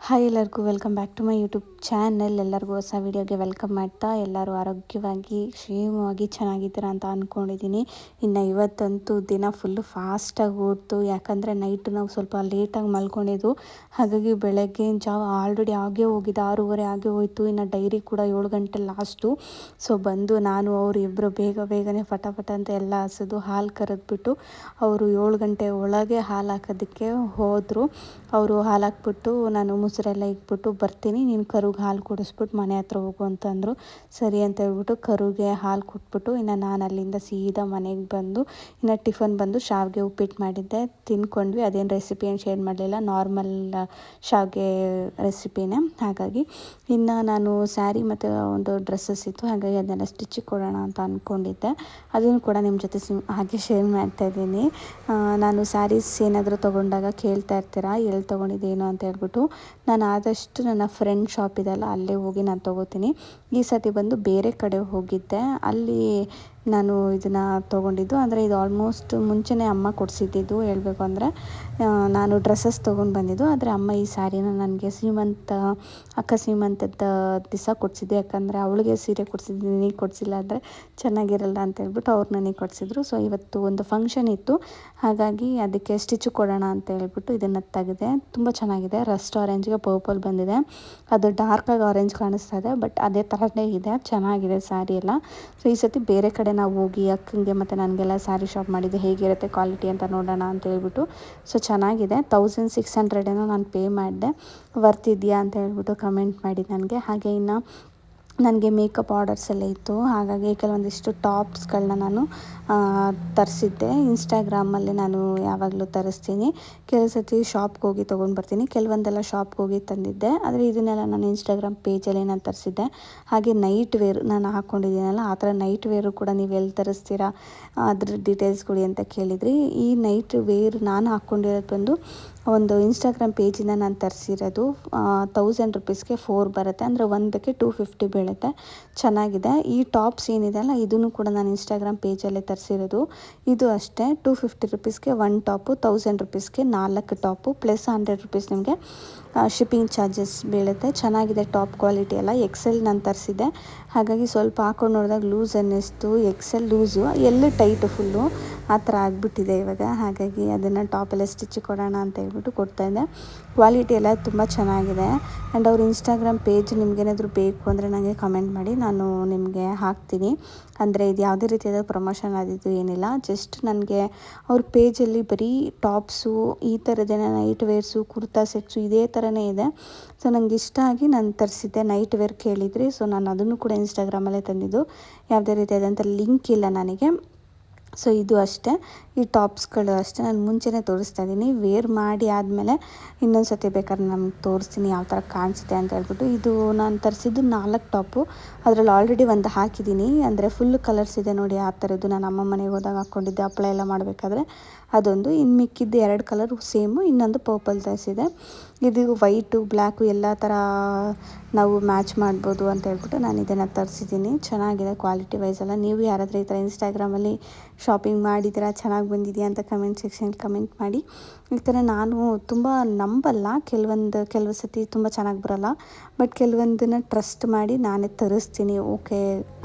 Hi ಎಲ್ಲರಿಗೂ welcome back to my YouTube channel. ಎಲ್ಲರಿಗೂ ಹೊಸ ವೀಡಿಯೋಗೆ ವೆಲ್ಕಮ್ ಮಾಡ್ತಾ, ಎಲ್ಲರೂ ಆರೋಗ್ಯವಾಗಿ ಕ್ಷೇಮವಾಗಿ ಚೆನ್ನಾಗಿದ್ದೀರಾ ಅಂತ ಅಂದ್ಕೊಂಡಿದ್ದೀನಿ. ಇನ್ನು ಇವತ್ತಂತೂ ದಿನ ಫುಲ್ಲು ಫಾಸ್ಟಾಗಿ ಓಡ್ತು, ಯಾಕಂದರೆ ನೈಟ್ ನಾವು ಸ್ವಲ್ಪ ಲೇಟಾಗಿ ಮಲ್ಕೊಂಡಿದ್ದು. ಹಾಗಾಗಿ ಬೆಳಗ್ಗಿನ ಜಾವ ಆಲ್ರೆಡಿ ಆಗೇ ಹೋಗಿದೆ, 6:30 ಆಗೇ ಹೋಯಿತು. ಇನ್ನು ಡೈರಿ ಕೂಡ 7 ಗಂಟೆ ಲಾಸ್ಟು. ಸೊ ಬಂದು ನಾನು ಅವರು ಇಬ್ಬರು ಬೇಗನೆ ಫಟಾಫಟ ಅಂತ ಎಲ್ಲ ಹಸಿದು ಹಾಲು ಕರೆದ್ಬಿಟ್ಟು ಅವರು 7 ಗಂಟೆ ಒಳಗೆ ಹಾಲು ಹಾಕೋದಕ್ಕೆ ಹೋದರು. ಅವರು ಹಾಲು ಹಾಕ್ಬಿಟ್ಟು ನಾನು ಮೊಸರೆಲ್ಲ ಇಟ್ಬಿಟ್ಟು ಬರ್ತೀನಿ, ನೀನು ಕರುಗೆ ಹಾಲು ಕುಡಿಸ್ಬಿಟ್ಟು ಮನೆ ಹತ್ರ ಹೋಗು ಅಂತಂದರು. ಸರಿ ಅಂತ ಹೇಳ್ಬಿಟ್ಟು ಕರುಗೆ ಹಾಲು ಕೊಟ್ಬಿಟ್ಟು ಇನ್ನು ನಾನು ಅಲ್ಲಿಂದ ಸೀದಾ ಮನೆಗೆ ಬಂದು ಇನ್ನು ಟಿಫನ್ ಬಂದು ಶಾವಿಗೆ ಉಪ್ಪಿಟ್ಟು ಮಾಡಿದ್ದೆ, ತಿಂದ್ಕೊಂಡ್ವಿ. ಅದೇನು ರೆಸಿಪಿ ಏನು ಶೇರ್ ಮಾಡಲಿಲ್ಲ, ನಾರ್ಮಲ್ ಶಾವಿಗೆ ರೆಸಿಪಿನೇ. ಹಾಗಾಗಿ ಇನ್ನು ನಾನು ಸ್ಯಾರಿ ಮತ್ತು ಒಂದು ಡ್ರೆಸ್ಸಸ್ ಇತ್ತು, ಹಾಗಾಗಿ ಅದನ್ನೆಲ್ಲ ಸ್ಟಿಚಿಗೆ ಕೊಡೋಣ ಅಂತ ಅಂದ್ಕೊಂಡಿದ್ದೆ. ಅದನ್ನು ಕೂಡ ನಿಮ್ಮ ಜೊತೆ ಹಾಗೆ ಶೇರ್ ಮಾಡ್ತಾಯಿದ್ದೀನಿ. ನಾನು ಸ್ಯಾರೀಸ್ ಏನಾದರೂ ತೊಗೊಂಡಾಗ ಕೇಳ್ತಾ ಇರ್ತೀರಾ ಎಲ್ಲಿ ತೊಗೊಂಡಿದ್ದೇನು ಅಂತ ಹೇಳ್ಬಿಟ್ಟು. ನಾನು ಆದಷ್ಟು ನನ್ನ ಫ್ರೆಂಡ್ ಶಾಪ್ ಇದೆಯಲ್ಲ ಅಲ್ಲೇ ಹೋಗಿ ನಾನು ತೊಗೋತೀನಿ. ಈ ಸತಿ ಬಂದು ಬೇರೆ ಕಡೆ ಹೋಗಿದ್ದೆ, ಅಲ್ಲಿ ನಾನು ಇದನ್ನು ತೊಗೊಂಡಿದ್ದು. ಅಂದರೆ ಇದು ಆಲ್ಮೋಸ್ಟ್ ಮುಂಚೆನೇ ಅಮ್ಮ ಕೊಡಿಸಿದ್ದು ಹೇಳಬೇಕು ಅಂದರೆ. ನಾನು ಡ್ರೆಸ್ಸಸ್ ತೊಗೊಂಡು ಬಂದಿದ್ದು, ಆದರೆ ಅಮ್ಮ ಈ ಸ್ಯಾರಿನ ನನಗೆ ಅಕ್ಕ ಸೀಮಂತದ ದಿವಸ ಕೊಡಿಸಿದ್ದು. ಯಾಕಂದರೆ ಅವಳಿಗೆ ಸೀರೆ ಕೊಡಿಸಿದ್ದು, ನನಗೆ ಕೊಡಿಸಿಲ್ಲ ಅಂದರೆ ಚೆನ್ನಾಗಿರಲ್ಲ ಅಂತ ಹೇಳ್ಬಿಟ್ಟು ಅವ್ರು ನನಗೆ ಕೊಡಿಸಿದ್ರು. ಸೊ ಇವತ್ತು ಒಂದು ಫಂಕ್ಷನ್ ಇತ್ತು, ಹಾಗಾಗಿ ಅದಕ್ಕೆ ಸ್ಟಿಚ್ ಕೊಡೋಣ ಅಂತ ಹೇಳ್ಬಿಟ್ಟು ಇದನ್ನು ತೆಗೆದೆ. ತುಂಬ ಚೆನ್ನಾಗಿದೆ, ರಸ್ಟ್ ಆರೆಂಜ್ಗೆ ಪರ್ಪಲ್ ಬಂದಿದೆ, ಅದು ಡಾರ್ಕಾಗಿ ಆರೆಂಜ್ ಕಾಣಿಸ್ತಾ ಇದೆ, ಬಟ್ ಅದೇ ಥರನೇ ಇದೆ, ಚೆನ್ನಾಗಿದೆ ಸ್ಯಾರಿ ಎಲ್ಲ. ಸೊ ಈ ಸತಿ ಬೇರೆ ಕಡೆ ನಾವು ಹೋಗಿ ಅಕ್ಕಂಗೆ ಮತ್ತು ನನಗೆಲ್ಲ ಸ್ಯಾರಿ ಶಾಪ್ ಮಾಡಿದ್ದು, ಹೇಗಿರುತ್ತೆ ಕ್ವಾಲಿಟಿ ಅಂತ ನೋಡೋಣ ಅಂತ ಹೇಳ್ಬಿಟ್ಟು. ಸೊ ಚೆನ್ನಾಗಿದೆ, 1600 ಏನೋ ನಾನು ಪೇ ಮಾಡಿದೆ. ವರ್ತ್ ಇದೆಯಾ ಅಂತ ಹೇಳ್ಬಿಟ್ಟು ಕಮೆಂಟ್ ಮಾಡಿ ನನಗೆ. ಹಾಗೆ ಇನ್ನು ನನಗೆ ಮೇಕಪ್ ಆರ್ಡರ್ಸ್ ಎಲ್ಲ ಇತ್ತು, ಹಾಗಾಗಿ ಕೆಲವೊಂದಿಷ್ಟು ಟಾಪ್ಸ್ಗಳನ್ನ ನಾನು ತರಿಸಿದ್ದೆ. ಇನ್ಸ್ಟಾಗ್ರಾಮಲ್ಲಿ ನಾನು ಯಾವಾಗಲೂ ತರಿಸ್ತೀನಿ, ಕೆಲವು ಸತಿ ಶಾಪ್ಗೆ ಹೋಗಿ ತೊಗೊಂಡು ಬರ್ತೀನಿ, ಕೆಲವೊಂದೆಲ್ಲ ಶಾಪ್ಗೆ ಹೋಗಿ ತಂದಿದ್ದೆ. ಆದರೆ ಇದನ್ನೆಲ್ಲ ನಾನು ಇನ್ಸ್ಟಾಗ್ರಾಮ್ ಪೇಜಲ್ಲಿ ನಾನು ತರಿಸಿದ್ದೆ. ಹಾಗೆ ನೈಟ್ ವೇರ್ ನಾನು ಹಾಕ್ಕೊಂಡಿದ್ದೀನಲ್ಲ, ಆ ಥರ ನೈಟ್ ವೇರು ಕೂಡ ನೀವು ಎಲ್ಲಿ ತರಿಸ್ತೀರಾ ಅದ್ರ ಡೀಟೇಲ್ಸ್ ಕೊಡಿ ಅಂತ ಕೇಳಿದ್ರಿ. ಈ ನೈಟ್ ವೇರ್ ನಾನು ಹಾಕ್ಕೊಂಡಿರೋದು ಬಂದು ಒಂದು ಇನ್ಸ್ಟಾಗ್ರಾಮ್ ಪೇಜಿಂದ ನಾನು ತರಿಸಿರೋದು. 1000 ರುಪೀಸ್ಗೆ 4 ಬರುತ್ತೆ, ಅಂದರೆ ಒಂದಕ್ಕೆ 250 ಬೀಳುತ್ತೆ. ಚೆನ್ನಾಗಿದೆ. ಈ ಟಾಪ್ಸ್ ಏನಿದೆ ಅಲ್ಲ, ಇದನ್ನು ಕೂಡ ನಾನು ಇನ್ಸ್ಟಾಗ್ರಾಮ್ ಪೇಜಲ್ಲೇ ತರಿಸಿರೋದು. ಇದು ಅಷ್ಟೇ 250 ರುಪೀಸ್ಗೆ 1 ಟಾಪು, 1000 ರುಪೀಸ್ಗೆ 4 ಟಾಪು, ಪ್ಲಸ್ 100 ರುಪೀಸ್ ನಿಮಗೆ ಶಿಪ್ಪಿಂಗ್ ಚಾರ್ಜಸ್ ಬೀಳುತ್ತೆ. ಚೆನ್ನಾಗಿದೆ, ಟಾಪ್ ಕ್ವಾಲಿಟಿ ಎಲ್ಲ. ಎಕ್ಸೆಲ್ ನಾನು ತರಿಸಿದ್ದೆ, ಹಾಗಾಗಿ ಸ್ವಲ್ಪ ಹಾಕೊಂಡು ನೋಡಿದಾಗ ಲೂಸ್ ಅನ್ನಿಸ್ತು. ಎಕ್ಸೆಲ್ ಲೂಸು, ಎಲ್ಲಿ ಟೈಟು ಫುಲ್ಲು ಆ ಥರ ಆಗಿಬಿಟ್ಟಿದೆ ಇವಾಗ. ಹಾಗಾಗಿ ಅದನ್ನು ಟಾಪೆಲ್ಲ ಸ್ಟಿಚ್ ಕೊಡೋಣ ಅಂತ ಹೇಳ್ಬಿಟ್ಟು ಕೊಡ್ತಾಯಿದ್ದೆ. ಕ್ವಾಲಿಟಿ ಎಲ್ಲ ತುಂಬ ಚೆನ್ನಾಗಿದೆ. ಆ್ಯಂಡ್ ಅವ್ರ ಇನ್ಸ್ಟಾಗ್ರಾಮ್ ಪೇಜ್ ನಿಮಗೇನಾದರೂ ಬೇಕು ಅಂದರೆ ನನಗೆ ಕಮೆಂಟ್ ಮಾಡಿ, ನಾನು ನಿಮಗೆ ಹಾಕ್ತೀನಿ. ಅಂದರೆ ಇದು ಯಾವುದೇ ರೀತಿಯಾದ ಪ್ರಮೋಷನ್ ಆದಿದ್ದು ಏನಿಲ್ಲ, ಜಸ್ಟ್ ನನಗೆ ಅವ್ರ ಪೇಜಲ್ಲಿ ಬರೀ ಟಾಪ್ಸು, ಈ ಥರದ್ದೇನ ನೈಟ್ ವೇರ್ಸು, ಕುರ್ತಾ ಸೆಟ್ಸು ಇದೇ ಥರನೇ ಇದೆ. ಸೊ ನನಗೆ ಇಷ್ಟ ಆಗಿ ನಾನು ತರಿಸಿದ್ದೆ. ನೈಟ್ ವೇರ್ ಕೇಳಿದ್ರಿ, ಸೊ ನಾನು ಅದನ್ನು ಕೂಡ ಇನ್ಸ್ಟಾಗ್ರಾಮಲ್ಲೇ ತಂದಿದ್ದು. ಯಾವುದೇ ರೀತಿಯಾದಂಥ ಲಿಂಕ್ ಇಲ್ಲ ನನಗೆ. ಸೊ ಇದು ಅಷ್ಟೇ, ಈ ಟಾಪ್ಸ್ಗಳು ಅಷ್ಟೇ ನಾನು ಮುಂಚೆನೇ ತೋರಿಸ್ತಾ ಇದ್ದೀನಿ. ವೇರ್ ಮಾಡಿ ಆದಮೇಲೆ ಇನ್ನೊಂದು ಸತಿ ಬೇಕಾದ್ರೆ ನಮ್ಗೆ ತೋರಿಸ್ತೀನಿ ಯಾವ ಥರ ಕಾಣಿಸುತ್ತೆ ಅಂತ ಹೇಳ್ಬಿಟ್ಟು. ಇದು ನಾನು ತರಿಸಿದ್ದು 4 ಟಾಪು, ಅದರಲ್ಲಿ ಆಲ್ರೆಡಿ ಒಂದು ಹಾಕಿದ್ದೀನಿ, ಅಂದರೆ ಫುಲ್ ಕಲರ್ಸ್ ಇದೆ ನೋಡಿ ಆ ಥರದ್ದು. ನಾನು ಅಮ್ಮ ಮನೆಗೆ ಹೋದಾಗ ಹಾಕ್ಕೊಂಡಿದ್ದೆ ಹಪ್ಪಳ ಎಲ್ಲ ಮಾಡಬೇಕಾದ್ರೆ ಅದೊಂದು. ಇನ್ನು ಮಿಕ್ಕಿದ್ದು 2 ಕಲರು ಸೇಮು, ಇನ್ನೊಂದು ಪರ್ಪಲ್ ತರಿಸಿದೆ. ಇದು ವೈಟು ಬ್ಲ್ಯಾಕು ಎಲ್ಲ ಥರ ನಾವು ಮ್ಯಾಚ್ ಮಾಡ್ಬೋದು ಅಂತ ಹೇಳ್ಬಿಟ್ಟು ನಾನು ಇದನ್ನು ತರಿಸಿದ್ದೀನಿ. ಚೆನ್ನಾಗಿದೆ ಕ್ವಾಲಿಟಿ ವೈಸ್ ಎಲ್ಲ. ನೀವು ಯಾರಾದರೂ ಈ ಥರ ಇನ್ಸ್ಟಾಗ್ರಾಮಲ್ಲಿ ಶಾಪಿಂಗ್ ಮಾಡಿದ್ದೀರಾ, ಚೆನ್ನಾಗಿ ಬಂದಿದೆಯಾ ಅಂತ ಕಮೆಂಟ್ ಸೆಕ್ಷನಲ್ಲಿ ಕಮೆಂಟ್ ಮಾಡಿ. ಈ ಥರ ನಾನು ತುಂಬ ನಂಬಲ್ಲ, ಕೆಲವು ಸತಿ ತುಂಬ ಚೆನ್ನಾಗಿ ಬರೋಲ್ಲ, ಬಟ್ ಕೆಲವೊಂದನ್ನು ಟ್ರಸ್ಟ್ ಮಾಡಿ ನಾನೇ ತರಿಸ್ತೀನಿ. ಓಕೆ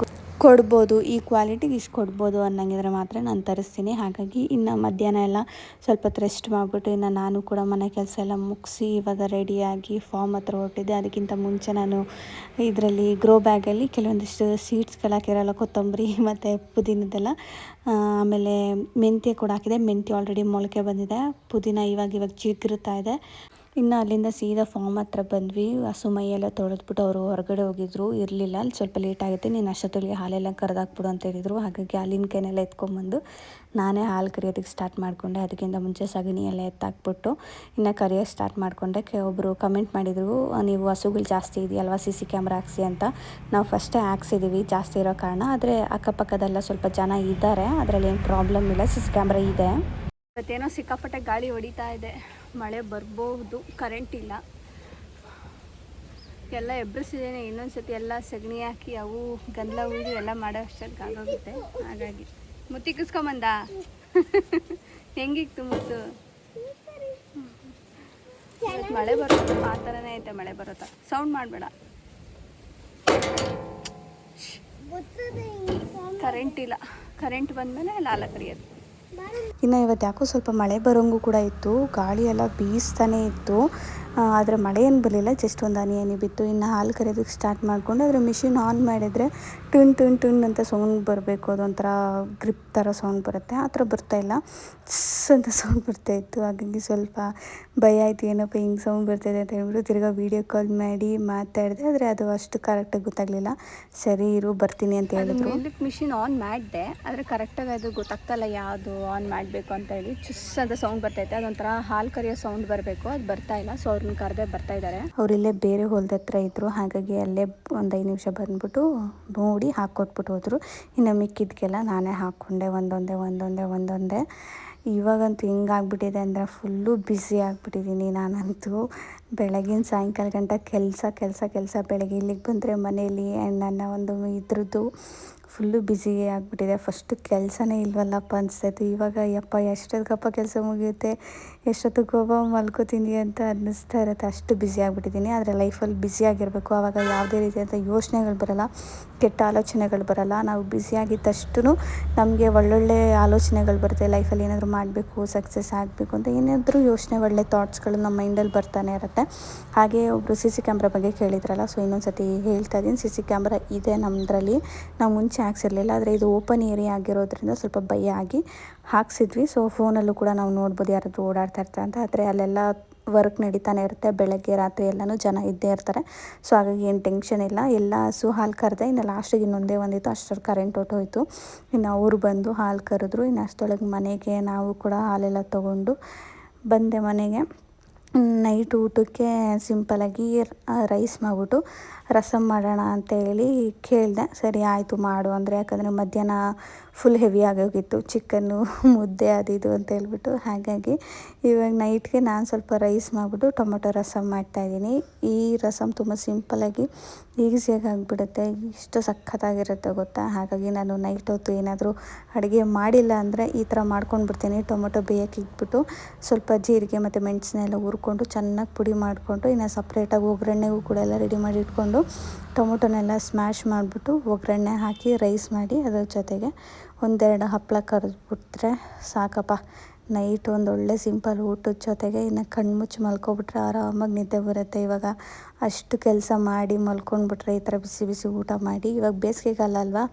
ಕೊಡ್ಬೋದು, ಈ ಕ್ವಾಲಿಟಿಗೆ ಇಷ್ಟು ಕೊಡ್ಬೋದು ಅನ್ನಂಗಿದ್ರೆ ಮಾತ್ರ ನಾನು ತರಿಸ್ತೀನಿ. ಹಾಗಾಗಿ ಇನ್ನು ಮಧ್ಯಾಹ್ನ ಎಲ್ಲ ಸ್ವಲ್ಪ ಹೊತ್ತು ರೆಸ್ಟ್ ಮಾಡಿಬಿಟ್ಟು ಇನ್ನು ನಾನು ಕೂಡ ಮನೆ ಕೆಲಸ ಎಲ್ಲ ಮುಗಿಸಿ ಇವಾಗ ರೆಡಿಯಾಗಿ ಫಾರ್ಮ್ ಹತ್ರ ಹೊರಟಿದ್ದೆ. ಅದಕ್ಕಿಂತ ಮುಂಚೆ ನಾನು ಇದರಲ್ಲಿ ಗ್ರೋ ಬ್ಯಾಗಲ್ಲಿ ಕೆಲವೊಂದಿಷ್ಟು ಸೀಡ್ಸ್ಗಳು ಹಾಕಿರಲ್ಲ, ಕೊತ್ತಂಬರಿ ಮತ್ತು ಪುದೀನದೆಲ್ಲ, ಆಮೇಲೆ ಮೆಂತ್ಯ ಕೂಡ ಹಾಕಿದೆ. ಮೆಂತ್ಯ ಆಲ್ರೆಡಿ ಮೊಳಕೆ ಬಂದಿದೆ, ಪುದೀನ ಇವಾಗ ಚಿಗುರುತ್ತಾ ಇದೆ. ಇನ್ನು ಅಲ್ಲಿಂದ ಸೀದಾ ಫಾರ್ಮ್ ಹತ್ರ ಬಂದ್ವಿ. ಹಸು ಮೈಯೆಲ್ಲ ತೊಳೆದ್ಬಿಟ್ಟು ಅವರು ಹೊರಗಡೆ ಹೋಗಿದ್ರು, ಇರಲಿಲ್ಲ. ಅಲ್ಲಿ ಸ್ವಲ್ಪ ಲೇಟ್ ಆಗುತ್ತೆ, ನೀನು ಅಷ್ಟೊತ್ತಿಗೆ ಹಾಲೆಲ್ಲ ಕರೆದಾಕ್ಬಿಡು ಅಂತ ಹೇಳಿದರು. ಹಾಗಾಗಿ ಹಾಲಿನ ಕೈನೆಲ್ಲ ಎತ್ಕೊಂಡ್ಬಂದು ನಾನೇ ಹಾಲು ಕರಿಯೋದಕ್ಕೆ ಸ್ಟಾರ್ಟ್ ಮಾಡಿಕೊಂಡೆ. ಅದಕ್ಕಿಂತ ಮುಂಚೆ ಸಗಣಿ ಎಲ್ಲ ಎತ್ತಾಕ್ಬಿಟ್ಟು ಇನ್ನು ಕರಿಯೋಕ್ಕೆ ಸ್ಟಾರ್ಟ್ ಮಾಡಿಕೊಂಡೆ. ಒಬ್ಬರು ಕಮೆಂಟ್ ಮಾಡಿದರು, ನೀವು ಹಸುಗಳು ಜಾಸ್ತಿ ಇದೆಯಲ್ವ CC ಕ್ಯಾಮ್ರಾ ಹಾಕ್ಸಿ ಅಂತ. ನಾವು ಫಸ್ಟೇ ಹಾಕ್ಸಿದ್ದೀವಿ ಜಾಸ್ತಿ ಇರೋ ಕಾರಣ, ಆದರೆ ಅಕ್ಕಪಕ್ಕದೆಲ್ಲ ಸ್ವಲ್ಪ ಜನ ಇದ್ದಾರೆ, ಅದರಲ್ಲಿ ಏನು ಪ್ರಾಬ್ಲಮ್ ಇಲ್ಲ, CC ಕ್ಯಾಮ್ರಾ ಇದೆ. ಇವತ್ತೇನೋ ಸಿಕ್ಕಾಪಟ್ಟೆ ಗಾಳಿ ಹೊಡಿತಾ ಇದೆ, ಮಳೆ ಬರ್ಬೋದು, ಕರೆಂಟ್ ಇಲ್ಲ. ಎಲ್ಲ ಎಬ್ಬರಿಸಿದ್ದೇನೆ, ಇನ್ನೊಂದು ಸತಿ ಎಲ್ಲ ಸಗಣಿ ಹಾಕಿ ಅವು ಗಂಧ ಉಳಿದು ಎಲ್ಲ ಮಾಡೋ ಅಷ್ಟೊತ್ತಿಗೆ ಆಗೋಗುತ್ತೆ. ಹಾಗಾಗಿ ಮುತ್ತಿಕ್ಕಿಸ್ಕೊಂಬಂದ ಹೆಂಗಿತ್ತು ಮುತ್ತು? ಮಳೆ ಬರುತ್ತೆ ಆ ಥರನೇ ಐತೆ, ಮಳೆ ಬರುತ್ತೆ. ಸೌಂಡ್ ಮಾಡಬೇಡ. ಕರೆಂಟ್ ಇಲ್ಲ, ಕರೆಂಟ್ ಬಂದಮೇಲೆ ಲಾಲ ಕರಿಯೋದು. ಇನ್ನು ಇವತ್ತು ಯಾಕೋ ಸ್ವಲ್ಪ ಮಳೆ ಬರೋಂಗೂ ಕೂಡ ಇತ್ತು, ಗಾಳಿ ಎಲ್ಲ ಬೀಸ್ತಾನೆ ಇತ್ತು. ಆದರೆ ಮಳೆ ಏನು ಬರಲಿಲ್ಲ, ಜಸ್ಟ್ ಒಂದು ಹನಿ ಬಿತ್ತು. ಇನ್ನು ಹಾಲು ಕರೆಯೋದಕ್ಕೆ ಸ್ಟಾರ್ಟ್ ಮಾಡಿಕೊಂಡು ಅದರ ಮಿಷಿನ್ ಆನ್ ಮಾಡಿದರೆ ಟುನ್ ಟುನ್ ಟುನ್ ಅಂತ ಸೌಂಡ್ ಬರಬೇಕು. ಅದೊಂಥರ ಗ್ರಿಪ್ ಥರ ಸೌಂಡ್ ಬರುತ್ತೆ, ಆ ಥರ ಬರ್ತಾಯಿಲ್ಲ, ಅಂತ ಸೌಂಡ್ ಬರ್ತಾಯಿತ್ತು. ಹಾಗಾಗಿ ಸ್ವಲ್ಪ ಭಯ ಆಯಿತು, ಏನಪ್ಪ ಹಿಂಗೆ ಸೌಂಡ್ ಬರ್ತಾಯಿದೆ ಅಂತ ಹೇಳ್ಬಿಟ್ಟು ತಿರ್ಗಾ ವೀಡಿಯೋ ಕಾಲ್ ಮಾಡಿ ಮಾತಾಡಿದೆ. ಆದರೆ ಅದು ಅಷ್ಟು ಕರೆಕ್ಟಾಗಿ ಗೊತ್ತಾಗಲಿಲ್ಲ. ಸರಿ ಇರು ಬರ್ತೀನಿ ಅಂತ ಹೇಳಿದ್ರು. ಇದಕ್ಕೆ ಮಿಷಿನ್ ಆನ್ ಮಾಡಿದೆ, ಆದರೆ ಕರೆಕ್ಟಾಗಿ ಅದು ಗೊತ್ತಾಗ್ತಾಯಿಲ್ಲ ಯಾವುದು ಆನ್ ಮಾಡಬೇಕು ಅಂತ ಹೇಳಿ. ಚುಸ್ ಅಂತ ಸೌಂಡ್ ಬರ್ತೈತೆ, ಅದೊಂಥರ ಹಾಲು ಕರಿಯೋ ಸೌಂಡ್ ಬರಬೇಕು, ಅದು ಬರ್ತಾಯಿಲ್ಲ. ಸೊ ಅವ್ರನ್ನ ಕರೆದೇ ಬರ್ತಾ ಇದ್ದಾರೆ. ಅವರಿಲ್ಲೇ ಬೇರೆ ಹೊಲದ ಹತ್ರ ಇದ್ದರು, ಹಾಗಾಗಿ ಅಲ್ಲೇ ಒಂದು 5 ನಿಮಿಷ ಬಂದ್ಬಿಟ್ಟು ನೋಡಿ ಹಾಕ್ಕೊಟ್ಬಿಟ್ಟು ಹೋದರು. ಇನ್ನು ಮಿಕ್ಕಿದ್ಗೆಲ್ಲ ನಾನೇ ಹಾಕ್ಕೊಂಡೆ ಒಂದೊಂದೇ. ಇವಾಗಂತೂ ಹಿಂಗಾಗ್ಬಿಟ್ಟಿದೆ ಅಂದರೆ ಫುಲ್ಲು ಬ್ಯುಸಿ ಆಗಿಬಿಟ್ಟಿದ್ದೀನಿ ನಾನಂತೂ. ಬೆಳಗಿನ ಸಾಯಂಕಾಲ ಗಂಟ ಕೆಲಸ. ಬೆಳಗ್ಗೆ ಇಲ್ಲಿಗೆ ಬಂದರೆ ಮನೇಲಿ ನನ್ನ ಒಂದು ಇದ್ರದ್ದು ಫುಲ್ಲು ಬ್ಯುಸಿ ಆಗಿಬಿಟ್ಟಿದೆ. ಫಸ್ಟು ಕೆಲಸನೇ ಇಲ್ವಲ್ಲಪ್ಪ ಅನಿಸ್ತಾಯಿತ್ತು. ಇವಾಗ ಯಪ್ಪ ಎಷ್ಟೊತ್ತಿಗಪ್ಪ ಕೆಲಸ ಮುಗಿಯುತ್ತೆ, ಎಷ್ಟೊತ್ತಿಗೋಪ ಮಲ್ಕೋತೀನಿ ಅಂತ ಅನ್ನಿಸ್ತಾ ಇರುತ್ತೆ. ಅಷ್ಟು ಬ್ಯುಸಿ ಆಗಿಬಿಟ್ಟಿದ್ದೀನಿ. ಆದರೆ ಲೈಫಲ್ಲಿ ಬ್ಯುಸಿಯಾಗಿರಬೇಕು, ಆವಾಗ ಯಾವುದೇ ರೀತಿಯಾದ ಯೋಚನೆಗಳು ಬರೋಲ್ಲ, ಕೆಟ್ಟ ಆಲೋಚನೆಗಳು ಬರೋಲ್ಲ. ನಾವು ಬ್ಯುಸಿಯಾಗಿದ್ದಷ್ಟು ನಮಗೆ ಒಳ್ಳೊಳ್ಳೆ ಆಲೋಚನೆಗಳು ಬರುತ್ತೆ. ಲೈಫಲ್ಲಿ ಏನಾದರೂ ಮಾಡಬೇಕು, ಸಕ್ಸಸ್ ಆಗಬೇಕು ಅಂತ ಏನಾದರೂ ಯೋಚನೆ, ಒಳ್ಳೆ ಥಾಟ್ಸ್ಗಳು ನಮ್ಮ ಮೈಂಡಲ್ಲಿ ಬರ್ತಾನೆ ಇರುತ್ತೆ. ಹಾಗೆ ಒಬ್ಬರು CC ಕ್ಯಾಮ್ರಾ ಬಗ್ಗೆ ಕೇಳಿದ್ರಲ್ಲ, ಸೊ ಇನ್ನೊಂದು ಸತಿ ಹೇಳ್ತಾ ಇದ್ದೀನಿ. CC ಕ್ಯಾಮ್ರಾ ಇದೆ ನಮ್ಮದ್ರಲ್ಲಿ, ನಾವು ಮುಂಚೆ ಹಾಕ್ಸಿರ್ಲಿಲ್ಲ. ಆದರೆ ಇದು ಓಪನ್ ಏರಿಯಾ ಆಗಿರೋದ್ರಿಂದ ಸ್ವಲ್ಪ ಭಯ ಆಗಿ ಹಾಕ್ಸಿದ್ವಿ. ಸೊ ಫೋನಲ್ಲೂ ಕೂಡ ನಾವು ನೋಡ್ಬೋದು ಯಾರಾದರೂ ಓಡಾಡ್ತಾ ಇರ್ತಾರೆ ಅಂತ. ಆದರೆ ಅಲ್ಲೆಲ್ಲ ವರ್ಕ್ ನಡೀತಾನೆ ಇರುತ್ತೆ, ಬೆಳಗ್ಗೆ ರಾತ್ರಿ ಎಲ್ಲನೂ ಜನ ಇದ್ದೇ ಇರ್ತಾರೆ. ಸೊ ಹಾಗಾಗಿ ಏನು ಟೆನ್ಷನ್ ಇಲ್ಲ. ಎಲ್ಲ ಹಸು ಹಾಲು ಕರೆದೆ, ಇನ್ನು ಲಾಸ್ಟಿಗೆ ಇನ್ನೊಂದೇ ಒಂದಿತ್ತು, ಅಷ್ಟರಲ್ಲಿ ಕರೆಂಟ್ ಹೊಟ್ಟೋಯ್ತು. ಇನ್ನು ಅವರು ಬಂದು ಹಾಲು ಕರೆದ್ರು. ಇನ್ನು ಅಷ್ಟರೊಳಗೆ ಮನೆಗೆ ನಾವು ಕೂಡ ಹಾಲೆಲ್ಲ ತೊಗೊಂಡು ಬಂದೆ ಮನೆಗೆ. ನೈಟ್ ಊಟಕ್ಕೆ ಸಿಂಪಲಾಗಿ ರೈಸ್ ಮಾಡಿಬಿಟ್ಟು ರಸಮ್ ಮಾಡೋಣ ಅಂತೇಳಿ ಕೇಳಿದೆ. ಸರಿ ಆಯಿತು ಮಾಡು ಅಂದರೆ, ಯಾಕಂದರೆ ಮಧ್ಯಾಹ್ನ ಫುಲ್ ಹೆವಿ ಆಗೋಗಿತ್ತು, ಚಿಕನ್ನು ಮುದ್ದೆ ಅದು ಇದು ಅಂತ ಹೇಳ್ಬಿಟ್ಟು. ಹಾಗಾಗಿ ಇವಾಗ ನೈಟ್ಗೆ ನಾನು ಸ್ವಲ್ಪ ರೈಸ್ ಮಾಡಿಬಿಟ್ಟು ಟೊಮೊಟೊ ರಸಮ್ ಮಾಡ್ತಾಯಿದ್ದೀನಿ. ಈ ರಸಮ್ ತುಂಬ ಸಿಂಪಲಾಗಿ ಈಸಿಯಾಗಿ ಆಗಿಬಿಡುತ್ತೆ, ಇಷ್ಟು ಸಖತ್ತಾಗಿರುತ್ತೆ ಗೊತ್ತಾ. ಹಾಗಾಗಿ ನಾನು ನೈಟ್ ಹೊತ್ತು ಏನಾದರೂ ಅಡುಗೆ ಮಾಡಿಲ್ಲ ಅಂದರೆ ಈ ಥರ ಮಾಡ್ಕೊಂಡು ಬಿಡ್ತೀನಿ. ಟೊಮೊಟೊ ಬೇಯಕ್ಕೆ ಇಟ್ಬಿಟ್ಟು ಸ್ವಲ್ಪ ಜೀರಿಗೆ ಮತ್ತು ಮೆಣಸನ್ನೆಲ್ಲ ಹುರ್ಕೊಂಡು ಚೆನ್ನಾಗಿ ಪುಡಿ ಮಾಡಿಕೊಂಡು, ಇನ್ನು ಸಪ್ರೇಟಾಗಿ ಒಗ್ಗರಣೆಗೂ ಕೂಡ ಎಲ್ಲ ರೆಡಿ ಮಾಡಿ ಇಟ್ಕೊಂಡು ಟೊಮೊಟೊನೆಲ್ಲ ಸ್ಮ್ಯಾಶ್ ಮಾಡಿಬಿಟ್ಟು ಒಗ್ಗರಣೆ ಹಾಕಿ ರೈಸ್ ಮಾಡಿ ಅದ್ರ ಜೊತೆಗೆ 1-2 ಹಪ್ಪಳ ಕರಿದ್ಬಿಟ್ರೆ ಸಾಕಪ್ಪ. ನೈಟ್ ಒಂದೊಳ್ಳೆ ಸಿಂಪಲ್ ಊಟದ ಜೊತೆಗೆ ಇನ್ನು ಕಣ್ಮುಚ್ಚಿ ಮಲ್ಕೊಬಿಟ್ರೆ ಆರಾಮಾಗಿ ನಿದ್ದೆ ಬರುತ್ತೆ. ಇವಾಗ ಅಷ್ಟು ಕೆಲಸ ಮಾಡಿ ಮಲ್ಕೊಂಡ್ಬಿಟ್ರೆ ಈ ಥರ ಬಿಸಿ ಬಿಸಿ ಊಟ ಮಾಡಿ. ಇವಾಗ ಬೇಸಿಗೆಗಾಲ ಅಲ್ವಾ,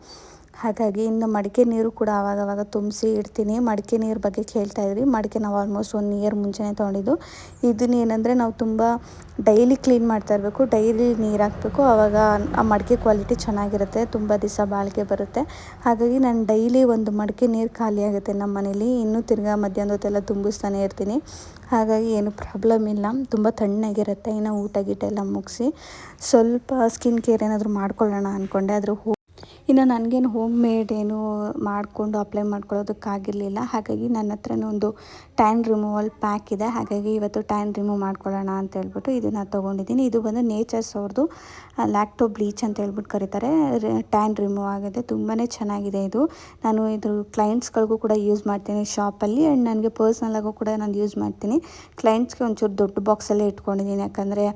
ಹಾಗಾಗಿ ಇನ್ನು ಮಡಿಕೆ ನೀರು ಕೂಡ ಆವಾಗವಾಗ ತುಂಬಿಸಿ ಇಡ್ತೀನಿ. ಮಡಿಕೆ ನೀರು ಬಗ್ಗೆ ಕೇಳ್ತಾಯಿದ್ರಿ. ಮಡಿಕೆ ನಾವು ಆಲ್ಮೋಸ್ಟ್ 1 ಇಯರ್ ಮುಂಚೆನೇ ತೊಗೊಂಡಿದ್ದು. ಇದನ್ನ ಏನಂದರೆ ನಾವು ತುಂಬ ಡೈಲಿ ಕ್ಲೀನ್ ಮಾಡ್ತಾ ಇರಬೇಕು, ಡೈಲಿ ನೀರು ಹಾಕಬೇಕು, ಆವಾಗ ಆ ಮಡಿಕೆ ಕ್ವಾಲಿಟಿ ಚೆನ್ನಾಗಿರುತ್ತೆ, ತುಂಬ ದಿವಸ ಬಾಳಿಕೆ ಬರುತ್ತೆ. ಹಾಗಾಗಿ ನಾನು ಡೈಲಿ ಒಂದು ಮಡಿಕೆ ನೀರು ಖಾಲಿ ಆಗುತ್ತೆ ನಮ್ಮ ಮನೇಲಿ. ಇನ್ನೂ ತಿರ್ಗಾ ಮಧ್ಯಾಹ್ನದ ಹೊತ್ತೆಲ್ಲ ತುಂಬಿಸ್ತಾನೆ ಇರ್ತೀನಿ. ಹಾಗಾಗಿ ಏನು ಪ್ರಾಬ್ಲಮ್ ಇಲ್ಲ, ತುಂಬ ತಣ್ಣಗಿರುತ್ತೆ. ಇನ್ನು ಊಟ ಗೀಟ ಎಲ್ಲ ಮುಗಿಸಿ ಸ್ವಲ್ಪ ಸ್ಕಿನ್ ಕೇರ್ ಏನಾದರೂ ಮಾಡ್ಕೊಳ್ಳೋಣ ಅಂದ್ಕೊಂಡೆ. ಆದರೂ ಇನ್ನು ನನಗೇನು ಹೋಮ್ ಮೇಡ್ ಏನು ಮಾಡಿಕೊಂಡು ಅಪ್ಲೈ ಮಾಡ್ಕೊಳ್ಳೋದಕ್ಕಾಗಿರಲಿಲ್ಲ. ಹಾಗಾಗಿ ನನ್ನ ಹತ್ರನೂ ಒಂದು ಟ್ಯಾನ್ ರಿಮೂವಲ್ ಪ್ಯಾಕ್ ಇದೆ. ಹಾಗಾಗಿ ಇವತ್ತು ಟ್ಯಾನ್ ರಿಮೂವ್ ಮಾಡ್ಕೊಳ್ಳೋಣ ಅಂತ ಹೇಳ್ಬಿಟ್ಟು ಇದನ್ನು ತೊಗೊಂಡಿದ್ದೀನಿ. ಇದು ಬಂದು ನೇಚರ್ಸ್ ಅವ್ರದ್ದು ಲ್ಯಾಕ್ಟೋ ಬ್ಲೀಚ್ ಅಂತ ಹೇಳ್ಬಿಟ್ಟು ಕರೀತಾರೆ. ಟ್ಯಾನ್ ರಿಮೂವ್ ಆಗಿದೆ, ತುಂಬಾ ಚೆನ್ನಾಗಿದೆ ಇದು. ನಾನು ಇದು ಕ್ಲೈಂಟ್ಸ್ಗಳಿಗೂ ಕೂಡ ಯೂಸ್ ಮಾಡ್ತೀನಿ ಶಾಪಲ್ಲಿ, ಆ್ಯಂಡ್ ನನಗೆ ಪರ್ಸ್ನಲಾಗೂ ಕೂಡ ನಾನು ಯೂಸ್ ಮಾಡ್ತೀನಿ. ಕ್ಲೈಂಟ್ಸ್ಗೆ ಒಂಚೂರು ದೊಡ್ಡ ಬಾಕ್ಸಲ್ಲೇ ಇಟ್ಕೊಂಡಿದ್ದೀನಿ, ಯಾಕಂದರೆ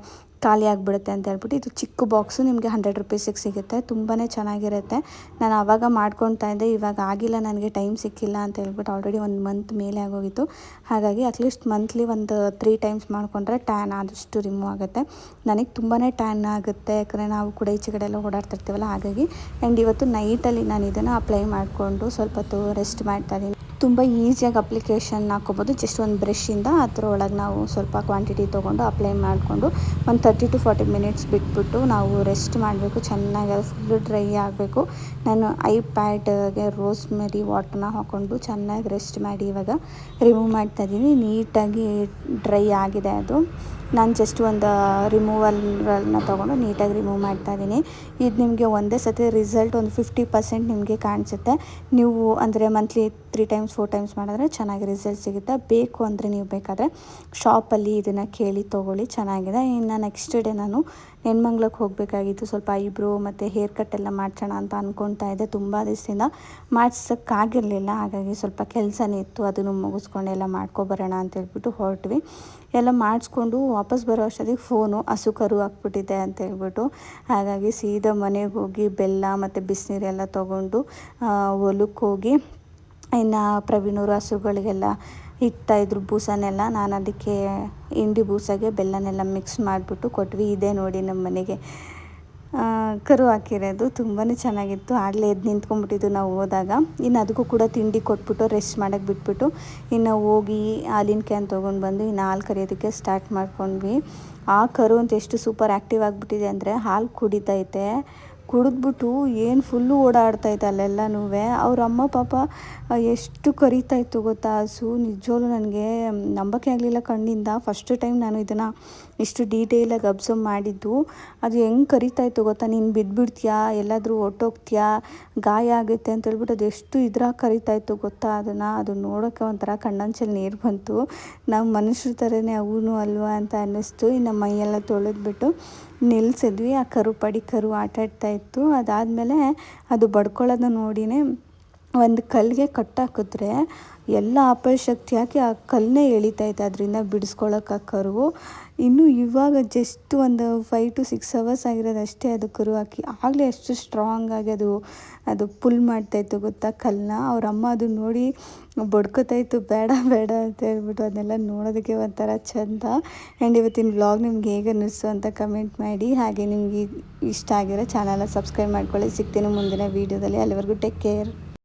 ಖಾಲಿ ಆಗಿಬಿಡುತ್ತೆ ಅಂತ ಹೇಳ್ಬಿಟ್ಟು. ಇದು ಚಿಕ್ಕ ಬಾಕ್ಸು ನಿಮಗೆ 100 ರೂಪೀಸಿಗೆ ಸಿಗುತ್ತೆ, ತುಂಬಾ ಚೆನ್ನಾಗಿರುತ್ತೆ. ನಾನು ಆವಾಗ ಮಾಡ್ಕೊತಾ ಇದ್ದೆ, ಇವಾಗ ಆಗಿಲ್ಲ, ನನಗೆ ಟೈಮ್ ಸಿಕ್ಕಿಲ್ಲ ಅಂತ ಹೇಳ್ಬಿಟ್ಟು. ಆಲ್ರೆಡಿ 1 ಮಂತ್ ಮೇಲೆ ಆಗೋಗಿತ್ತು. ಹಾಗಾಗಿ ಅಟ್ಲೀಸ್ಟ್ ಮಂತ್ಲಿ ಒಂದು 3 ಟೈಮ್ಸ್ ಮಾಡಿಕೊಂಡ್ರೆ ಟ್ಯಾನ್ ಆದಷ್ಟು ರಿಮೂವ್ ಆಗುತ್ತೆ. ನನಗೆ ತುಂಬಾ ಟ್ಯಾನ್ ಆಗುತ್ತೆ, ಯಾಕಂದರೆ ನಾವು ಕೂಡ ಈಚೆ ಕಡೆ ಎಲ್ಲ ಓಡಾಡ್ತಿರ್ತೀವಲ್ಲ, ಹಾಗಾಗಿ. ಆ್ಯಂಡ್ ಇವತ್ತು ನೈಟಲ್ಲಿ ನಾನು ಇದನ್ನು ಅಪ್ಲೈ ಮಾಡಿಕೊಂಡು ಸ್ವಲ್ಪ ಹೊತ್ತು ರೆಸ್ಟ್ ಮಾಡ್ತಾಯಿದ್ದೀನಿ. ತುಂಬ ಈಸಿಯಾಗಿ ಅಪ್ಲಿಕೇಶನ್ ಹಾಕ್ಕೊಬೋದು. ಜಸ್ಟ್ ಒಂದು ಬ್ರಷಿಂದ ಅದರೊಳಗೆ ನಾವು ಸ್ವಲ್ಪ ಕ್ವಾಂಟಿಟಿ ತೊಗೊಂಡು ಅಪ್ಲೈ ಮಾಡಿಕೊಂಡು ಒಂದು 30 to 40 ಮಿನಿಟ್ಸ್ ಬಿಟ್ಬಿಟ್ಟು ನಾವು ರೆಸ್ಟ್ ಮಾಡಬೇಕು. ಚೆನ್ನಾಗಿ ಅದು ಫುಲ್ಲು ಡ್ರೈ ಆಗಬೇಕು. ನಾನು ಐಪ್ಯಾಡ್ಗೆ ರೋಸ್ಮೆರಿ ವಾಟರ್ನ ಹಾಕ್ಕೊಂಡು ಚೆನ್ನಾಗಿ ರೆಸ್ಟ್ ಮಾಡಿ ಇವಾಗ ರಿಮೂವ್ ಮಾಡ್ತಾಯಿದ್ದೀನಿ. ನೀಟಾಗಿ ಡ್ರೈ ಆಗಿದೆ ಅದು. ನಾನು ಜಸ್ಟ್ ಒಂದು ರಿಮೂವಲ್ನ ತೊಗೊಂಡು ನೀಟಾಗಿ ರಿಮೂವ್ ಮಾಡ್ತಾಯಿದ್ದೀನಿ. ಇದು ನಿಮಗೆ ಒಂದೇ ಸತಿ ರಿಸಲ್ಟ್ ಒಂದು 50% ನಿಮಗೆ ಕಾಣಿಸುತ್ತೆ. ನೀವು ಅಂದರೆ ಮಂತ್ಲಿ 3 ಟೈಮ್ಸ್ 4 ಟೈಮ್ಸ್ ಮಾಡಿದ್ರೆ ಚೆನ್ನಾಗಿ ರಿಸಲ್ಟ್ ಸಿಗುತ್ತೆ. ಬೇಕು ಅಂದರೆ ನೀವು ಬೇಕಾದರೆ ಶಾಪಲ್ಲಿ ಇದನ್ನು ಕೇಳಿ ತೊಗೊಳ್ಳಿ, ಚೆನ್ನಾಗಿದೆ. ಇನ್ನು ನೆಕ್ಸ್ಟ್ ಡೇ ನಾನು ನೆನ್ಮಂಗ್ಲಕ್ಕೆ ಹೋಗಬೇಕಾಗಿತ್ತು. ಸ್ವಲ್ಪ ಐಬ್ರೋ ಮತ್ತು ಹೇರ್ ಕಟ್ ಎಲ್ಲ ಮಾಡ್ಸೋಣ ಅಂತ ಅಂದ್ಕೊಳ್ತಾ ಇದ್ದೆ. ತುಂಬ ದಿವಸದಿಂದ ಮಾಡ್ಸೋಕ್ಕಾಗಿರಲಿಲ್ಲ. ಹಾಗಾಗಿ ಸ್ವಲ್ಪ ಕೆಲಸನೇ ಇತ್ತು, ಅದನ್ನು ಮುಗಿಸ್ಕೊಂಡು ಎಲ್ಲ ಮಾಡ್ಕೊಬರೋಣ ಅಂತೇಳ್ಬಿಟ್ಟು ಹೊರಟ್ವಿ. ಎಲ್ಲ ಮಾಡಿಸ್ಕೊಂಡು ವಾಪಸ್ ಬರೋ ಅಷ್ಟೊತ್ತಿಗೆ ಫೋನು ಹಸು ಕರು ಹಾಕ್ಬಿಟ್ಟಿದೆ ಅಂತೇಳ್ಬಿಟ್ಟು, ಹಾಗಾಗಿ ಸೀದಾ ಮನೆಗೆ ಹೋಗಿ ಬೆಲ್ಲ ಮತ್ತು ಬಿಸಿನೀರೆಲ್ಲ ತೊಗೊಂಡು ಹೊಲಕ್ಕೆ ಹೋಗಿ ಇನ್ನು ಪ್ರವೀಣೂರು ಹಸುಗಳಿಗೆಲ್ಲ ಇಕ್ತಾಯಿದ್ರು ಬೂಸನೆಲ್ಲ. ನಾನು ಅದಕ್ಕೆ ಇಂಡಿ ಬೂಸಾಗೆ ಬೆಲ್ಲನೆಲ್ಲ ಮಿಕ್ಸ್ ಮಾಡಿಬಿಟ್ಟು ಕೊಟ್ವಿ. ಇದೇ ನೋಡಿ ನಮ್ಮ ಮನೆಗೆ ಕರು ಹಾಕಿರೋದು. ತುಂಬಾ ಚೆನ್ನಾಗಿತ್ತು. ಆಗಲೇ ಎದ್ದು ನಿಂತ್ಕೊಂಡ್ಬಿಟ್ಟಿದ್ದು ನಾವು ಹೋದಾಗ. ಇನ್ನು ಅದಕ್ಕೂ ಕೂಡ ತಿಂಡಿ ಕೊಟ್ಬಿಟ್ಟು ರೆಸ್ಟ್ ಮಾಡೋಕ್ಕೆ ಬಿಟ್ಬಿಟ್ಟು ಇನ್ನು ಹೋಗಿ ಹಾಲಿನ ಕ್ಯಾನ್ ತೊಗೊಂಡು ಬಂದು ಇನ್ನು ಹಾಲು ಕರಿಯೋದಕ್ಕೆ ಸ್ಟಾರ್ಟ್ ಮಾಡ್ಕೊಂಡ್ವಿ. ಆ ಕರು ಅಂತ ಎಷ್ಟು ಸೂಪರ್ ಆ್ಯಕ್ಟಿವ್ ಆಗಿಬಿಟ್ಟಿದೆ ಅಂದರೆ ಹಾಲು ಕುಡಿತೈತೆ. ಕುಡಿದ್ಬಿಟ್ಟು ಏನು ಫುಲ್ಲು ಓಡಾಡ್ತೈತೆ ಅಲ್ಲೆಲ್ಲನೂ. ಅವ್ರ ಅಮ್ಮ ಪಾಪ ಎಷ್ಟು ಕರಿತಾಯಿತ್ತು ಗೊತ್ತಾ ಹಸು. ನಿಜವಾಗ್ಲೂ ನನಗೆ ನಂಬಕ್ಕೆ ಆಗಲಿಲ್ಲ ಕಣ್ಣಿಂದ. ಫಸ್ಟ್ ಟೈಮ್ ನಾನು ಇದನ್ನು ಇಷ್ಟು ಡೀಟೇಲಾಗಿ ಅಬ್ಸರ್ವ್ ಮಾಡಿದ್ದು. ಅದು ಹೆಂಗೆ ಕರಿತಾಯಿತ್ತು ಗೊತ್ತಾ, ನೀನು ಬಿದ್ದುಬಿಡ್ತೀಯಾ, ಎಲ್ಲಾದರೂ ಹೊರ್ಟೋಗ್ತೀಯಾ, ಗಾಯ ಆಗುತ್ತೆ ಅಂತೇಳ್ಬಿಟ್ಟು ಅದು ಎಷ್ಟು ಇದ್ರಾಗ ಕರಿತಾಯಿತ್ತು ಗೊತ್ತಾ. ಅದು ನೋಡೋಕ್ಕೆ ಒಂಥರ ಕಣ್ಣಂಚಲ್ಲಿ ನೀರು ಬಂತು. ನಾವು ಮನುಷ್ಯರ ಥರನೇ ಅವನು ಅಲ್ವಾ ಅಂತ ಅನ್ನಿಸ್ತು. ಇನ್ನು ಮೈಯೆಲ್ಲ ತೊಳೆದ್ಬಿಟ್ಟು ನಿಲ್ಲಿಸಿದ್ವಿ. ಆ ಕರು ಆಟಾಡ್ತಾಯಿತ್ತು. ಅದಾದಮೇಲೆ ಅದು ಬಡ್ಕೊಳ್ಳೋದನ್ನ ನೋಡಿನೇ ಒಂದು ಕಲ್ಲಿಗೆ ಕಟ್ಟಾಕಿದ್ರೆ ಎಲ್ಲ ಅಪಶಕ್ತಿ ಹಾಕಿ ಆ ಕಲ್ಲನ್ನೇ ಎಳಿತೈತೆ ಅದರಿಂದ ಬಿಡಿಸ್ಕೊಳ್ಳೋಕೆ ಆ ಕರು. ಇನ್ನು ಇವಾಗ ಜಸ್ಟ್ ಒಂದು 5 to 6 hours ಆಗಿರೋದು ಅಷ್ಟೇ ಅದು ಕರು ಹಾಕಿ. ಆಗಲೇ ಎಷ್ಟು ಸ್ಟ್ರಾಂಗಾಗಿ ಅದು ಪುಲ್ ಮಾಡ್ತಾಯಿತ್ತು ಗೊತ್ತಾ ಕಲ್ಲನ್ನ. ಅವ್ರ ಅಮ್ಮ ಅದು ನೋಡಿ ಬಡ್ಕೋತಾಯಿತ್ತು, ಬೇಡ ಬೇಡ ಅಂತ ಹೇಳ್ಬಿಟ್ಟು. ಅದನ್ನೆಲ್ಲ ನೋಡೋದಕ್ಕೆ ಒಂಥರ ಚೆಂದ. ಆ್ಯಂಡ್ ಇವತ್ತಿನ ವ್ಲಾಗ್ ನಿಮ್ಗೆ ಹೇಗೆ ಅನ್ನಿಸ್ತು ಅಂತ ಕಮೆಂಟ್ ಮಾಡಿ. ಹಾಗೆ ನಿಮ್ಗೆ ಇಷ್ಟ ಆಗಿರೋ ಚಾನಲ್ನ ಸಬ್ಸ್ಕ್ರೈಬ್ ಮಾಡ್ಕೊಳ್ಳಿ. ಸಿಗ್ತೀನಿ ಮುಂದಿನ ವೀಡಿಯೋದಲ್ಲಿ. ಅಲ್ಲಿವರೆಗೂ ಟೇಕ್ ಕೇರ್.